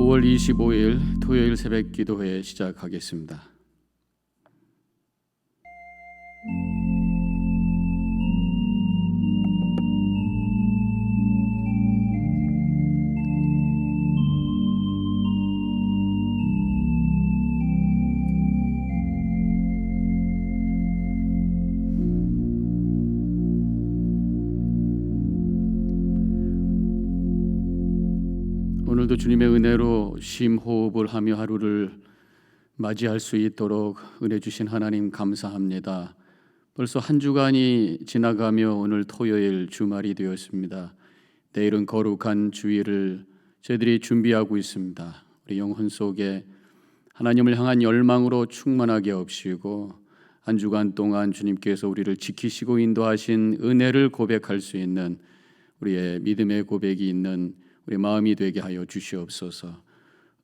5월 25일 토요일 새벽 기도회 시작하겠습니다. 오늘도 주님의 은혜로 심호흡을 하며 하루를 맞이할 수 있도록 은혜 주신 하나님 감사합니다. 벌써 한 주간이 지나가며 오늘 토요일 주말이 되었습니다. 내일은 거룩한 주일을 저희들이 준비하고 있습니다. 우리 영혼 속에 하나님을 향한 열망으로 충만하게 없이고 한 주간 동안 주님께서 우리를 지키시고 인도하신 은혜를 고백할 수 있는 우리의 믿음의 고백이 있는 우리 마음이 되게 하여 주시옵소서.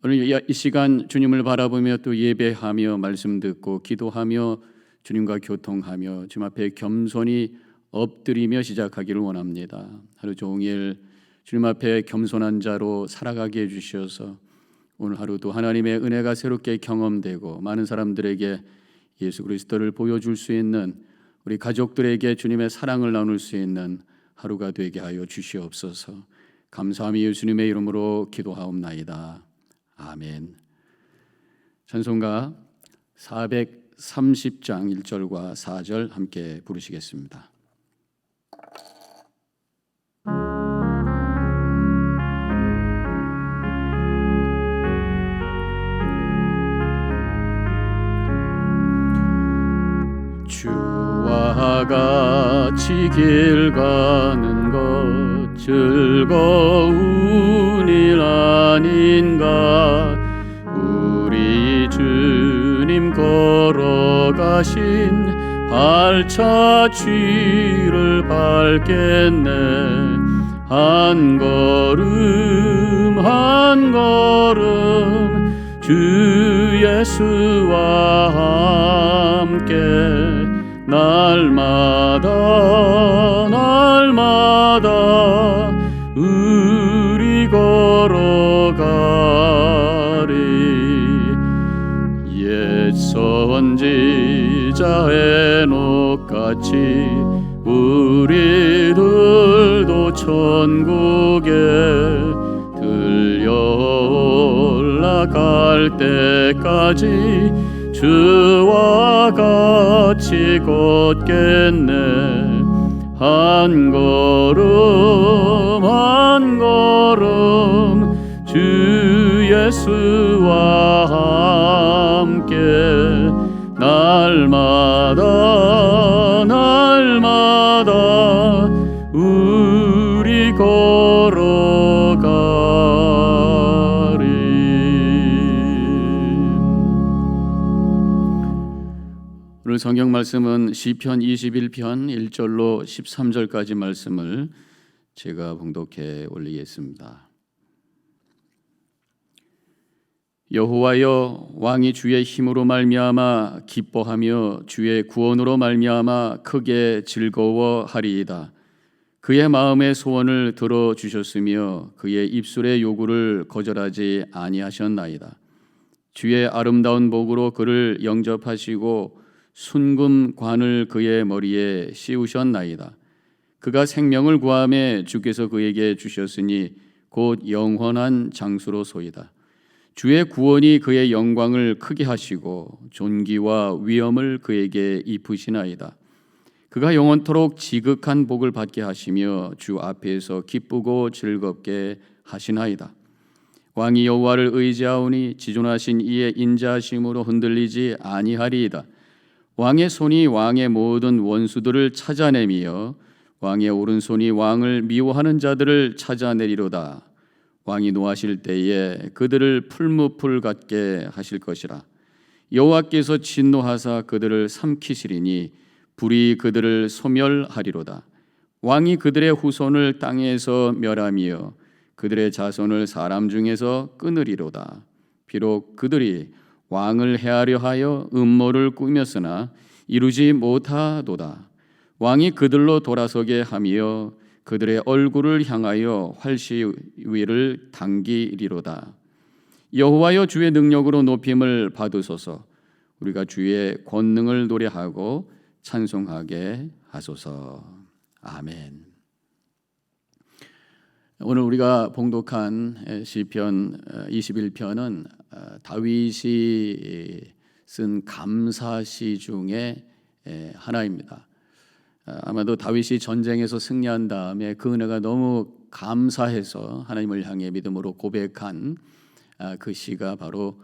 오늘 이 시간 주님을 바라보며 또 예배하며 말씀 듣고 기도하며 주님과 교통하며 주님 앞에 겸손히 엎드리며 시작하기를 원합니다. 하루 종일 주님 앞에 겸손한 자로 살아가게 해주셔서 오늘 하루도 하나님의 은혜가 새롭게 경험되고 많은 사람들에게 예수 그리스도를 보여줄 수 있는, 우리 가족들에게 주님의 사랑을 나눌 수 있는 하루가 되게 하여 주시옵소서. 감사함이 예수님의 이름으로 기도하옵나이다. 아멘. 찬송가 430장 1절과 4절 함께 부르시겠습니다. 주와 같이 길 가는 것 즐거운 일 아닌가. 우리 주님 걸어가신 발차 뒤를 밟겠네. 한 걸음 한 걸음 주 예수와 함께 날마다 우리 걸어가리. 옛 선지자 에녹같이 우리들도 천국에 들려 올라갈 때까지 주와 같이 걷겠네. 한 걸음 한 걸음 주 예수와 함께 날마다 우리 걸어가리. 오늘 성경 말씀은 시편 21편 1절로 13절까지 말씀을 제가 봉독해 올리겠습니다. 여호와여, 왕이 주의 힘으로 말미암아 기뻐하며 주의 구원으로 말미암아 크게 즐거워하리이다. 그의 마음의 소원을 들어주셨으며 그의 입술의 요구를 거절하지 아니하셨나이다. 주의 아름다운 복으로 그를 영접하시고 순금관을 그의 머리에 씌우셨나이다. 그가 생명을 구하매 주께서 그에게 주셨으니 곧 영원한 장수로소이다. 주의 구원이 그의 영광을 크게 하시고 존귀와 위엄을 그에게 입으시나이다. 그가 영원토록 지극한 복을 받게 하시며 주 앞에서 기쁘고 즐겁게 하시나이다. 왕이 여호와를 의지하오니 지존하신 이의 인자하심으로 흔들리지 아니하리이다. 왕의 손이 왕의 모든 원수들을 찾아내며 왕의 오른손이 왕을 미워하는 자들을 찾아내리로다. 왕이 노하실 때에 그들을 풀무풀 같게 하실 것이라. 여호와께서 진노하사 그들을 삼키시리니 불이 그들을 소멸하리로다. 왕이 그들의 후손을 땅에서 멸하며 그들의 자손을 사람 중에서 끊으리로다. 비록 그들이 왕을 해하려 하여 음모를 꾸몄으나 이루지 못하도다. 왕이 그들로 돌아서게 하며 그들의 얼굴을 향하여 활시 위를 당기리로다. 여호와여 주의 능력으로 높임을 받으소서. 우리가 주의 권능을 노래하고 찬송하게 하소서. 아멘. 오늘 우리가 봉독한 시편 21편은 다윗이 쓴 감사시 중에 하나입니다. 아마도 다윗이 전쟁에서 승리한 다음에 그 은혜가 너무 감사해서 하나님을 향해 믿음으로 고백한 그 시가 바로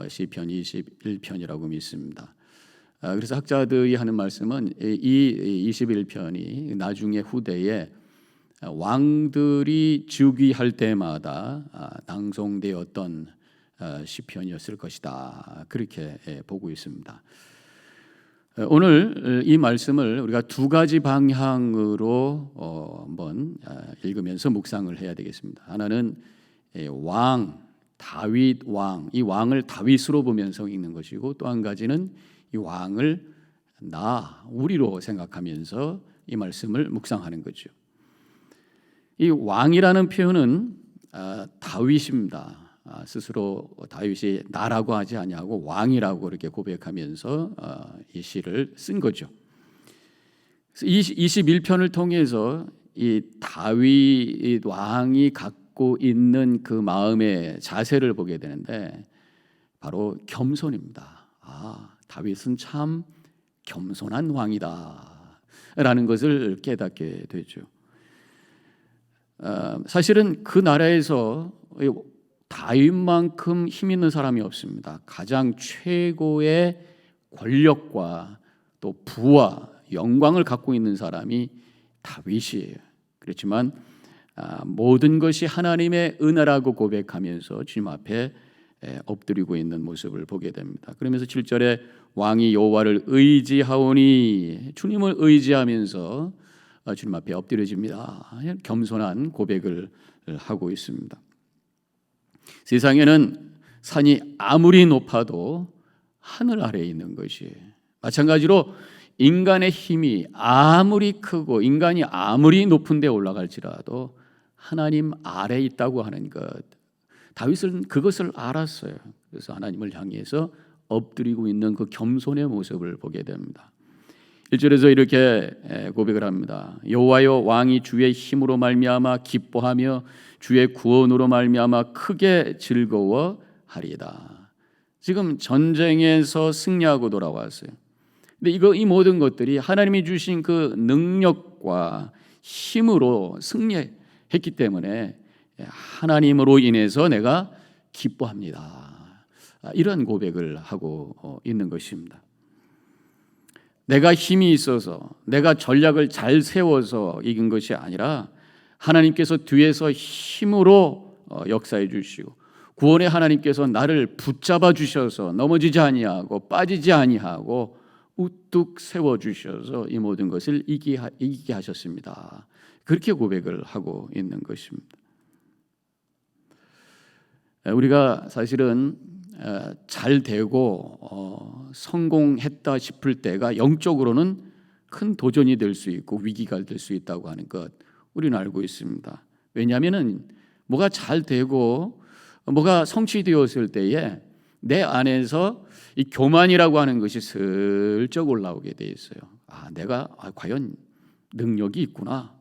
시편 21편이라고 믿습니다. 그래서 학자들이 하는 말씀은 이 21편이 나중에 후대에 왕들이 즉위할 때마다 낭송되었던 시편이었을 것이다. 그렇게 보고 있습니다. 오늘 이 말씀을 우리가 두 가지 방향으로 한번 읽으면서 묵상을 해야 되겠습니다. 하나는 왕, 다윗 왕, 이 왕을 다윗으로 보면서 읽는 것이고, 또 한 가지는 이 왕을 우리로 생각하면서 이 말씀을 묵상하는 거죠. 이 왕이라는 표현은 다윗입니다. 스스로 다윗이 나라고 하지 아니하고 왕이라고 이렇게 고백하면서 이 시를 쓴 거죠. 21편을 통해서 이 다윗 왕이 갖고 있는 그 마음의 자세를 보게 되는데 바로 겸손입니다. 다윗은 참 겸손한 왕이다 라는 것을 깨닫게 되죠. 사실은 그 나라에서 다윗만큼 힘 있는 사람이 없습니다. 가장 최고의 권력과 또 부와 영광을 갖고 있는 사람이 다윗이에요. 그렇지만 모든 것이 하나님의 은혜라고 고백하면서 주님 앞에 엎드리고 있는 모습을 보게 됩니다. 그러면서 7절에 왕이 여호와를 의지하오니, 주님을 의지하면서 주님 앞에 엎드려집니다. 겸손한 고백을 하고 있습니다. 세상에는 산이 아무리 높아도 하늘 아래에 있는 것이에요. 마찬가지로 인간의 힘이 아무리 크고 인간이 아무리 높은 데 올라갈지라도 하나님 아래에 있다고 하는 것, 다윗은 그것을 알았어요. 그래서 하나님을 향해서 엎드리고 있는 그 겸손의 모습을 보게 됩니다. 1절에서 이렇게 고백을 합니다. 여호와여, 왕이 주의 힘으로 말미암아 기뻐하며 주의 구원으로 말미암아 크게 즐거워하리이다. 지금 전쟁에서 승리하고 돌아왔어요. 근데 이 모든 것들이 하나님이 주신 그 능력과 힘으로 승리했기 때문에 하나님으로 인해서 내가 기뻐합니다. 이런 고백을 하고 있는 것입니다. 내가 힘이 있어서, 내가 전략을 잘 세워서 이긴 것이 아니라 하나님께서 뒤에서 힘으로 역사해 주시고, 구원의 하나님께서 나를 붙잡아 주셔서 넘어지지 아니하고 빠지지 아니하고 우뚝 세워 주셔서 이 모든 것을 이기게 하셨습니다. 그렇게 고백을 하고 있는 것입니다. 우리가 사실은 잘 되고 성공했다 싶을 때가 영적으로는 큰 도전이 될 수 있고 위기가 될 수 있다고 하는 것 우리는 알고 있습니다. 왜냐하면 뭐가 잘 되고 뭐가 성취되었을 때에 내 안에서 이 교만이라고 하는 것이 슬쩍 올라오게 돼 있어요. 내가 과연 능력이 있구나.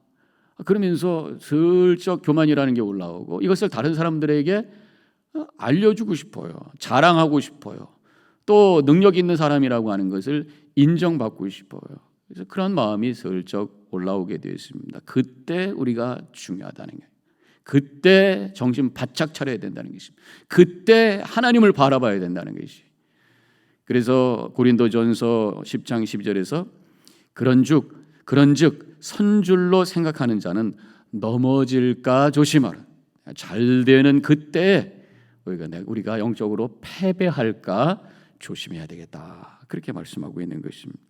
그러면서 슬쩍 교만이라는 게 올라오고, 이것을 다른 사람들에게 알려주고 싶어요. 자랑하고 싶어요. 또 능력 있는 사람이라고 하는 것을 인정받고 싶어요. 그래서 그런 마음이 슬쩍 올라오게 되어 있습니다. 그때 우리가 중요하다는 거예요. 그때 정신 바짝 차려야 된다는 것입니다. 그때 하나님을 바라봐야 된다는 것이. 그래서 고린도전서 10장 12절에서 그런즉 선줄로 생각하는 자는 넘어질까 조심하라. 잘 되는 그때에 우리가 영적으로 패배할까 조심해야 되겠다. 그렇게 말씀하고 있는 것입니다.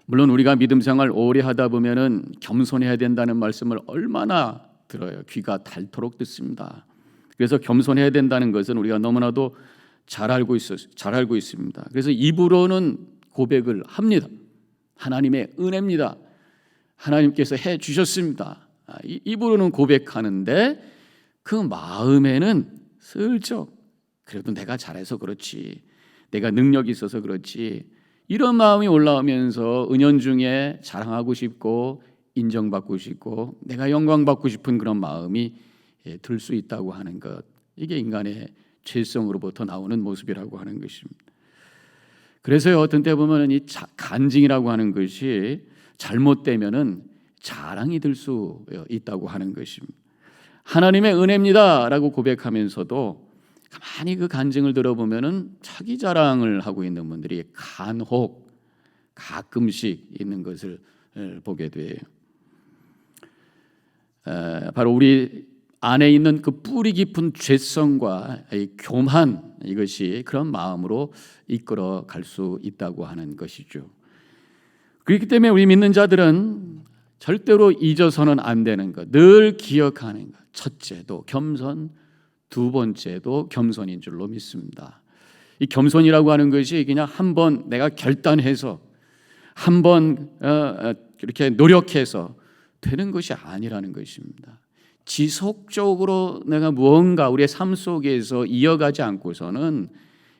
물론 우리가 믿음 생활 오래 하다 보면은 겸손해야 된다는 말씀을 얼마나 들어요. 귀가 닳도록 듣습니다. 그래서 겸손해야 된다는 것은 우리가 너무나도 잘 알고 있습니다. 그래서 입으로는 고백을 합니다. 하나님의 은혜입니다. 하나님께서 해 주셨습니다. 입으로는 고백하는데 그 마음에는 슬쩍 그래도 내가 잘해서 그렇지, 내가 능력이 있어서 그렇지, 이런 마음이 올라오면서 은연중에 자랑하고 싶고 인정받고 싶고 내가 영광받고 싶은 그런 마음이 들 수 있다고 하는 것, 이게 인간의 죄성으로부터 나오는 모습이라고 하는 것입니다. 그래서 어떤 때 보면 이 간증이라고 하는 것이 잘못되면은 자랑이 될 수 있다고 하는 것입니다. 하나님의 은혜입니다라고 고백하면서도 가만히 그 간증을 들어보면은 자기 자랑을 하고 있는 분들이 간혹 가끔씩 있는 것을 보게 돼요. 바로 우리 안에 있는 그 뿌리 깊은 죄성과 이 교만, 이것이 그런 마음으로 이끌어 갈 수 있다고 하는 것이죠. 그렇기 때문에 우리 믿는 자들은 절대로 잊어서는 안 되는 것, 늘 기억하는 것. 첫째도 겸손, 두 번째도 겸손인 줄로 믿습니다. 이 겸손이라고 하는 것이 그냥 한번 내가 결단해서 한번 이렇게 노력해서 되는 것이 아니라는 것입니다. 지속적으로 내가 무언가 우리의 삶 속에서 이어가지 않고서는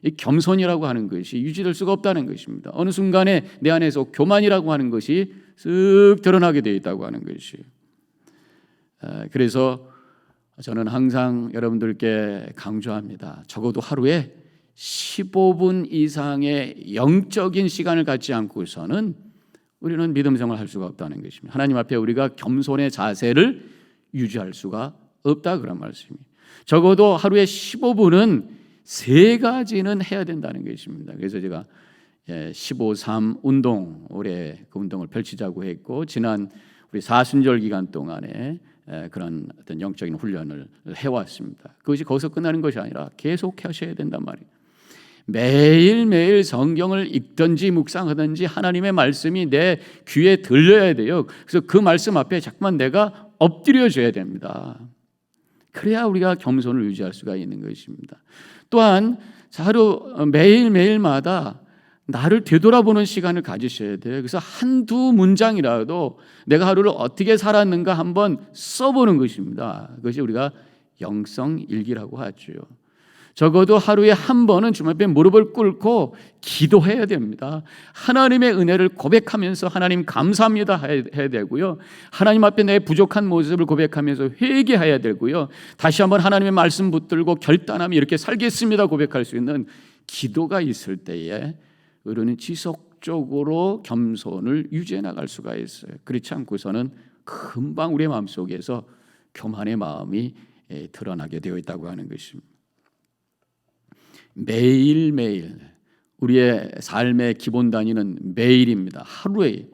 이 겸손이라고 하는 것이 유지될 수가 없다는 것입니다. 어느 순간에 내 안에서 교만이라고 하는 것이 쓱 드러나게 되어 있다고 하는 것이. 그래서 저는 항상 여러분들께 강조합니다. 적어도 하루에 15분 이상의 영적인 시간을 갖지 않고서는 우리는 믿음 생활을 할 수가 없다는 것입니다. 하나님 앞에 우리가 겸손의 자세를 유지할 수가 없다, 그런 말씀입니다. 적어도 하루에 15분은 세 가지는 해야 된다는 것입니다. 그래서 제가 15.3 운동, 올해 그 운동을 펼치자고 했고, 지난 우리 사순절 기간 동안에 그런 어떤 영적인 훈련을 해왔습니다. 그것이 거기서 끝나는 것이 아니라 계속 하셔야 된단 말이에요. 매일매일 성경을 읽든지 묵상하든지 하나님의 말씀이 내 귀에 들려야 돼요. 그래서 그 말씀 앞에 자꾸만 내가 엎드려줘야 됩니다. 그래야 우리가 겸손을 유지할 수가 있는 것입니다. 또한 하루 매일매일마다 나를 되돌아보는 시간을 가지셔야 돼요. 그래서 한두 문장이라도 내가 하루를 어떻게 살았는가 한번 써보는 것입니다. 그것이 우리가 영성일기라고 하죠. 적어도 하루에 한 번은 주님 앞에 무릎을 꿇고 기도해야 됩니다. 하나님의 은혜를 고백하면서 하나님 감사합니다 해야 되고요. 하나님 앞에 내 부족한 모습을 고백하면서 회개해야 되고요. 다시 한번 하나님의 말씀 붙들고 결단하며 이렇게 살겠습니다 고백할 수 있는 기도가 있을 때에 우리는 지속적으로 겸손을 유지해 나갈 수가 있어요. 그렇지 않고서는 금방 우리의 마음속에서 교만의 마음이 드러나게 되어 있다고 하는 것입니다. 매일매일 우리의 삶의 기본 단위는 매일입니다. 하루에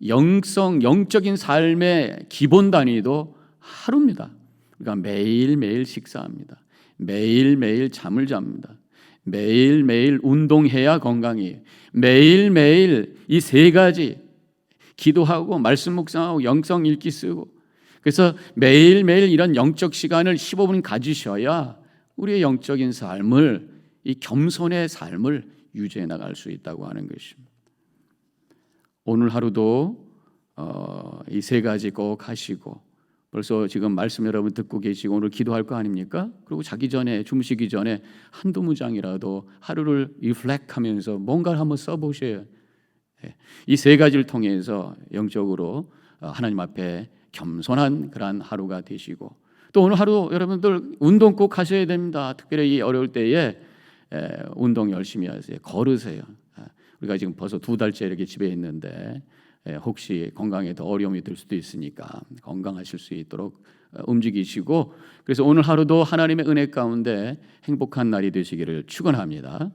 영적인 삶의 기본 단위도 하루입니다. 그러니까 매일매일 식사합니다. 매일매일 잠을 잡니다. 매일매일 운동해야 건강해요. 매일매일 이 세 가지 기도하고 말씀 묵상하고 영성 읽기 쓰고, 그래서 매일매일 이런 영적 시간을 15분 가지셔야 우리의 영적인 삶을, 이 겸손의 삶을 유지해 나갈 수 있다고 하는 것입니다. 오늘 하루도 이 세 가지 꼭 하시고, 벌써 지금 말씀 여러분 듣고 계시고 오늘 기도할 거 아닙니까? 그리고 자기 전에, 주무시기 전에 한두 문장이라도 하루를 리플렉하면서 뭔가를 한번 써보셔요. 이 세 가지를 통해서 영적으로 하나님 앞에 겸손한 그러한 하루가 되시고, 또 오늘 하루 여러분들 운동 꼭 하셔야 됩니다. 특별히 이 어려울 때에 운동 열심히 하세요. 걸으세요. 우리가 지금 벌써 2달째 이렇게 집에 있는데 혹시 건강에 더 어려움이 들 수도 있으니까 건강하실 수 있도록 움직이시고, 그래서 오늘 하루도 하나님의 은혜 가운데 행복한 날이 되시기를 축원합니다.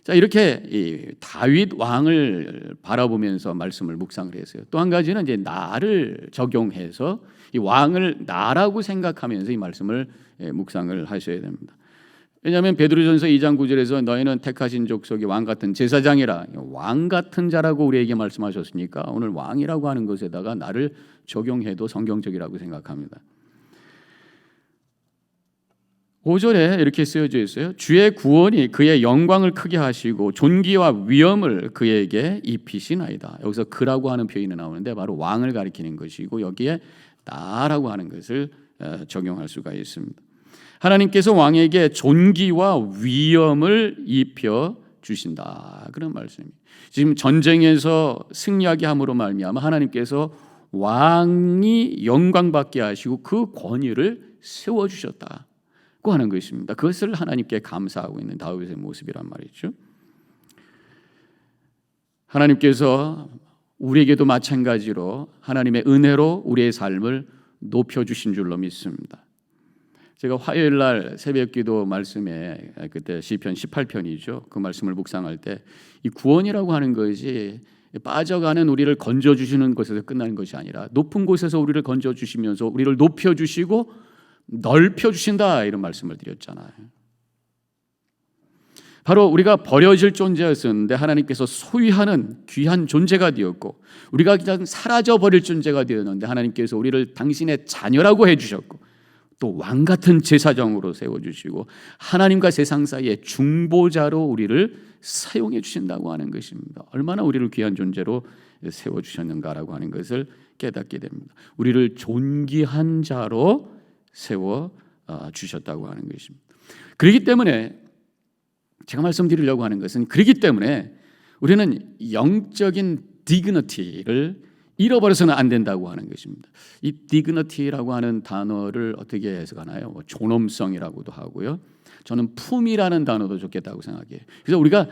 자, 이렇게 이 다윗 왕을 바라보면서 말씀을 묵상을 했어요. 또 한 가지는 이제 나를 적용해서 이 왕을 나라고 생각하면서 이 말씀을 묵상을 하셔야 됩니다. 왜냐하면 베드로전서 2장 9절에서 너희는 택하신 족속이 왕 같은 제사장이라, 왕 같은 자라고 우리에게 말씀하셨으니까 오늘 왕이라고 하는 것에다가 나를 적용해도 성경적이라고 생각합니다. 5절에 이렇게 쓰여져 있어요. 주의 구원이 그의 영광을 크게 하시고 존귀와 위엄을 그에게 입히시나이다. 여기서 그라고 하는 표현이 나오는데 바로 왕을 가리키는 것이고, 여기에 나라고 하는 것을 적용할 수가 있습니다. 하나님께서 왕에게 존귀와 위엄을 입혀 주신다. 그런 말씀입니다. 지금 전쟁에서 승리하게 함으로 말미암아 하나님께서 왕이 영광받게 하시고 그 권위를 세워주셨다고 하는 것입니다. 그것을 하나님께 감사하고 있는 다윗의 모습이란 말이죠. 하나님께서 우리에게도 마찬가지로 하나님의 은혜로 우리의 삶을 높여주신 줄로 믿습니다. 제가 화요일 날 새벽기도 말씀에 그때 시편 18편이죠. 그 말씀을 묵상할 때 이 구원이라고 하는 것이 빠져가는 우리를 건져주시는 것에서 끝나는 것이 아니라 높은 곳에서 우리를 건져주시면서 우리를 높여주시고 넓혀주신다, 이런 말씀을 드렸잖아요. 바로 우리가 버려질 존재였었는데 하나님께서 소유하는 귀한 존재가 되었고, 우리가 그냥 사라져버릴 존재가 되었는데 하나님께서 우리를 당신의 자녀라고 해주셨고, 또 왕같은 제사장으로 세워주시고 하나님과 세상 사이의 중보자로 우리를 사용해 주신다고 하는 것입니다. 얼마나 우리를 귀한 존재로 세워주셨는가라고 하는 것을 깨닫게 됩니다. 우리를 존귀한 자로 세워주셨다고 하는 것입니다. 그렇기 때문에 제가 말씀드리려고 하는 것은, 그렇기 때문에 우리는 영적인 디그니티를 잃어버려서는 안 된다고 하는 것입니다. 이 dignity라고 하는 단어를 어떻게 해석하나요? 존엄성이라고도 하고요. 저는 품위라는 단어도 좋겠다고 생각해요. 그래서 우리가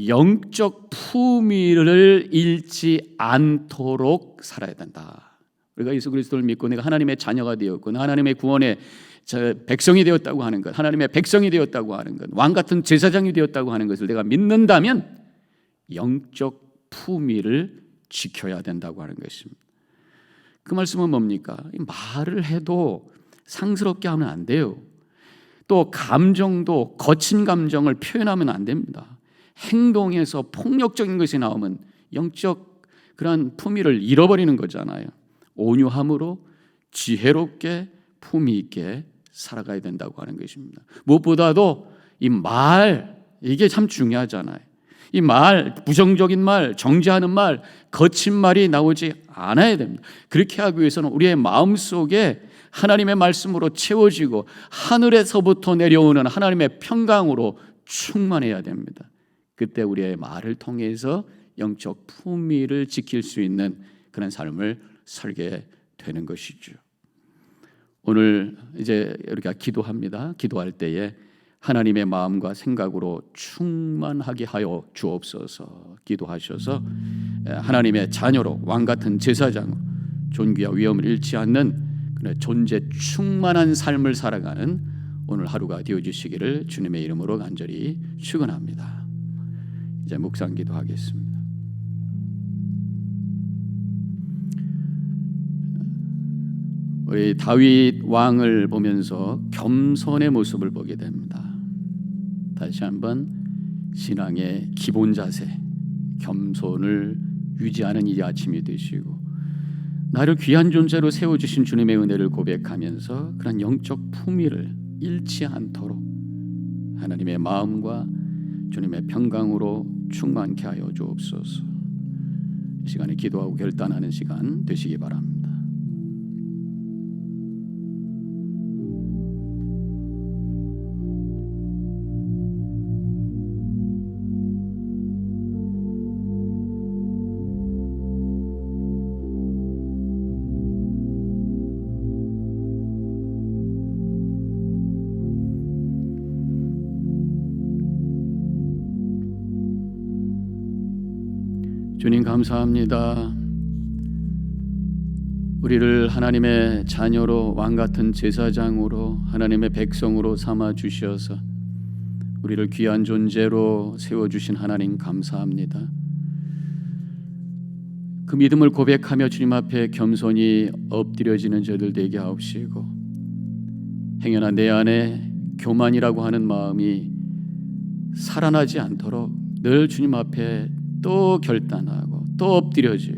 영적 품위를 잃지 않도록 살아야 된다. 우리가 예수 그리스도를 믿고 내가 하나님의 자녀가 되었고 하나님의 구원의 백성이 되었다고 하는 것, 하나님의 백성이 되었다고 하는 것, 왕 같은 제사장이 되었다고 하는 것을 내가 믿는다면 영적 품위를 지켜야 된다고 하는 것입니다. 그 말씀은 뭡니까? 말을 해도 상스럽게 하면 안 돼요. 또 감정도 거친 감정을 표현하면 안 됩니다. 행동에서 폭력적인 것이 나오면 영적 그런 품위를 잃어버리는 거잖아요. 온유함으로 지혜롭게 품위 있게 살아가야 된다고 하는 것입니다. 무엇보다도 이 말, 이게 참 중요하잖아요. 이 말, 부정적인 말, 정죄하는 말, 거친 말이 나오지 않아야 됩니다. 그렇게 하기 위해서는 우리의 마음속에 하나님의 말씀으로 채워지고 하늘에서부터 내려오는 하나님의 평강으로 충만해야 됩니다. 그때 우리의 말을 통해서 영적 품위를 지킬 수 있는 그런 삶을 살게 되는 것이죠. 오늘 이제 우리가 기도합니다. 기도할 때에 하나님의 마음과 생각으로 충만하게 하여 주옵소서 기도하셔서 하나님의 자녀로 왕같은 제사장으로 존귀와 위엄을 잃지 않는 그런 존재 충만한 삶을 살아가는 오늘 하루가 되어주시기를 주님의 이름으로 간절히 축원합니다. 이제 묵상 기도하겠습니다. 우리 다윗 왕을 보면서 겸손의 모습을 보게 됩니다. 다시 한번 신앙의 기본 자세, 겸손을 유지하는 이 아침이 되시고, 나를 귀한 존재로 세워주신 주님의 은혜를 고백하면서 그런 영적 품위를 잃지 않도록 하나님의 마음과 주님의 평강으로 충만케 하여 주옵소서. 이 시간에 기도하고 결단하는 시간 되시기 바랍니다. 주님 감사합니다. 우리를 하나님의 자녀로 왕같은 제사장으로 하나님의 백성으로 삼아 주셔서 우리를 귀한 존재로 세워주신 하나님 감사합니다. 그 믿음을 고백하며 주님 앞에 겸손히 엎드려지는 저들 되게 하옵시고, 행여나 내 안에 교만이라고 하는 마음이 살아나지 않도록 늘 주님 앞에 또 결단하고 또 엎드려지고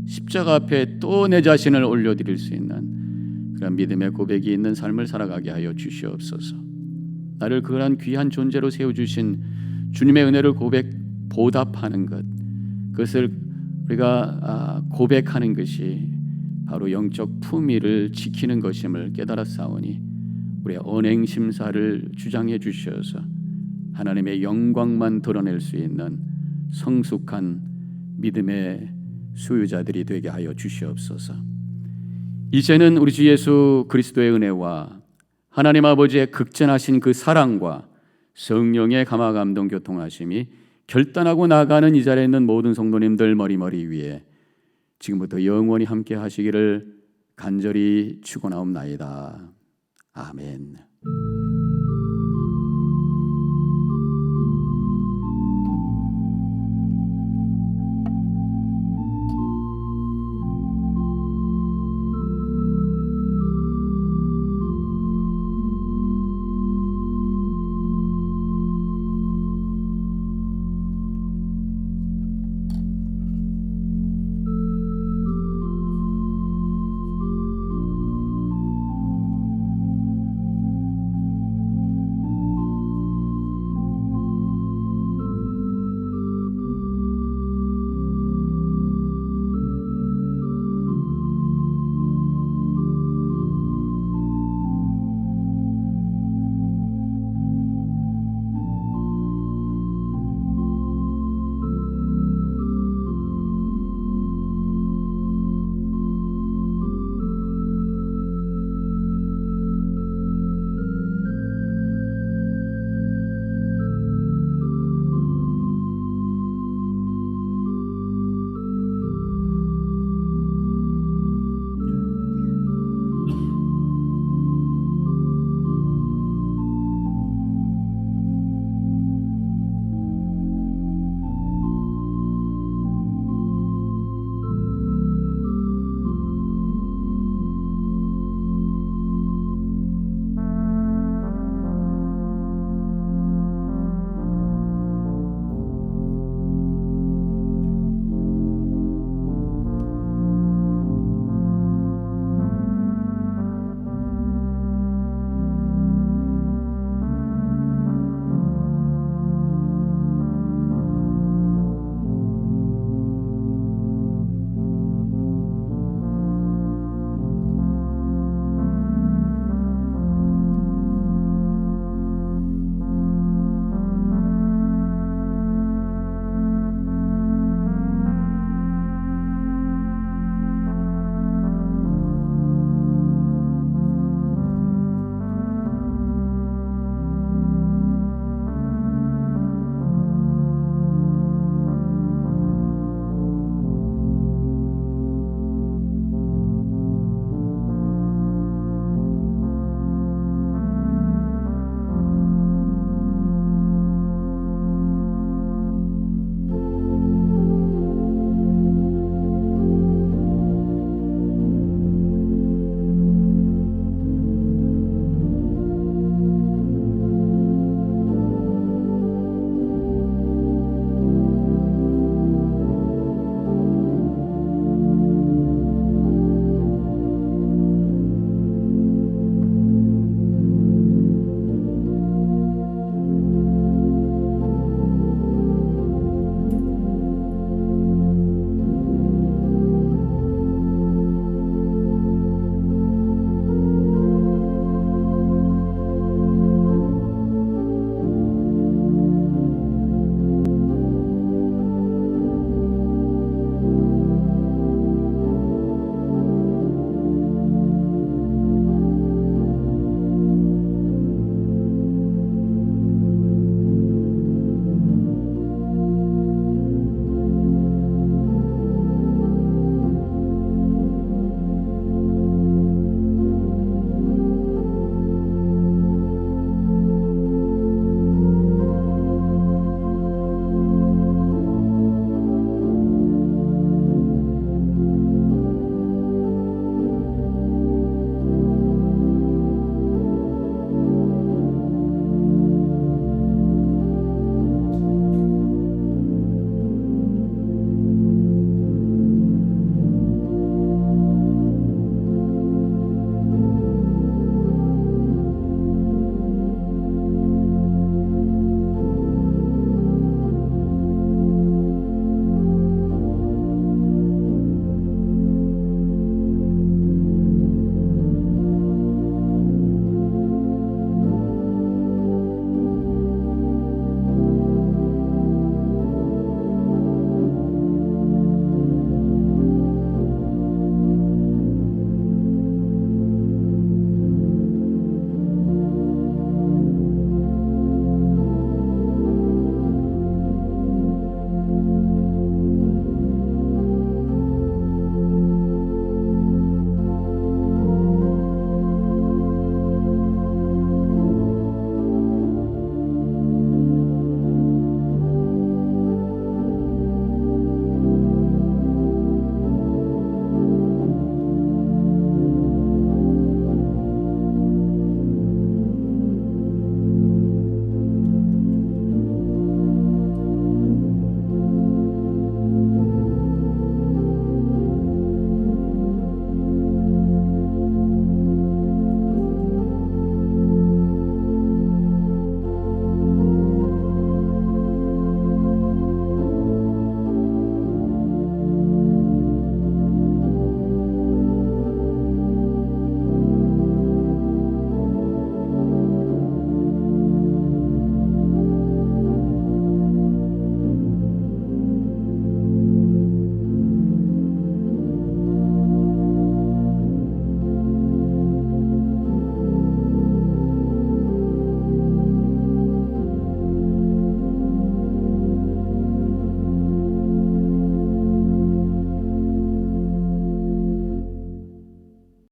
십자가 앞에 또 내 자신을 올려드릴 수 있는 그런 믿음의 고백이 있는 삶을 살아가게 하여 주시옵소서. 나를 그러한 귀한 존재로 세워주신 주님의 은혜를 보답하는 것, 그것을 우리가 고백하는 것이 바로 영적 품위를 지키는 것임을 깨달았사오니 우리의 언행 심사를 주장해 주셔서 하나님의 영광만 드러낼 수 있는 성숙한 믿음의 소유자들이 되게 하여 주시옵소서. 이제는 우리 주 예수 그리스도의 은혜와 하나님 아버지의 극전하신 그 사랑과 성령의 감화 감동 교통하심이 결단하고 나가는 이 자리에 있는 모든 성도님들 머리머리 위에 지금부터 영원히 함께 하시기를 간절히 축원하옵나이다. 아멘.